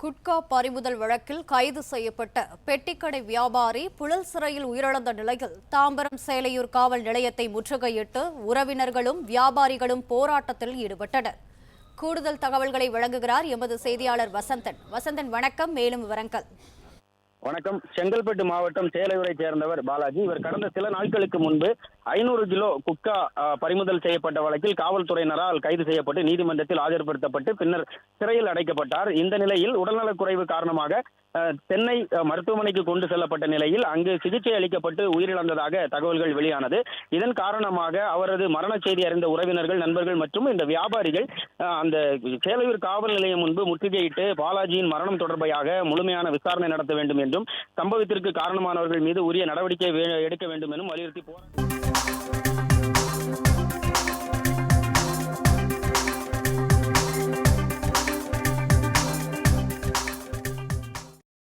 குட்கா பறிமுதல் வழக்கில் கைது செய்யப்பட்ட பெட்டிக்கடை வியாபாரி புழல் சிறையில் உயிரிழந்த நிலையில் தாம்பரம் சேலையூர் காவல் நிலையத்தை முற்றுகையிட்டு உறவினர்களும் வியாபாரிகளும் போராட்டத்தில் ஈடுபட்டனர். கூடுதல் தகவல்களை வழங்குகிறார் எமது செய்தியாளர் வசந்தன். வசந்தன், வணக்கம். மேலும் விவரங்கள். வணக்கம். செங்கல்பட்டு மாவட்டம் சேலையூரை சேர்ந்தவர் பாலாஜி. இவர் கடந்த சில நாட்களுக்கு முன்பு 500 கிலோ குட்கா பறிமுதல் செய்யப்பட்ட வழக்கில் காவல்துறையினரால் கைது செய்யப்பட்டு நீதிமன்றத்தில் ஆஜர்படுத்தப்பட்டு பின்னர் சிறையில் அடைக்கப்பட்டார். இந்த நிலையில் உடல்நலக்குறைவு காரணமாக சென்னை மருத்துவமனைக்கு கொண்டு செல்லப்பட்ட நிலையில் அங்கு சிகிச்சை அளிக்கப்பட்டு உயிரிழந்ததாக தகவல்கள் வெளியானது. இதன் காரணமாக அவரது மரண செய்தி அறிந்த உறவினர்கள், நண்பர்கள் மற்றும் இந்த வியாபாரிகள் அந்த சேலையூர் காவல் நிலையம் முன்பு முற்றுகையிட்டு பாலாஜியின் மரணம் தொடர்பாக முழுமையான விசாரணை நடத்த வேண்டும் என்றும் சம்பவத்திற்கு காரணமானவர்கள் மீது உரிய நடவடிக்கை எடுக்க வேண்டும் என்றும் வலியுறுத்தி போராட்டம்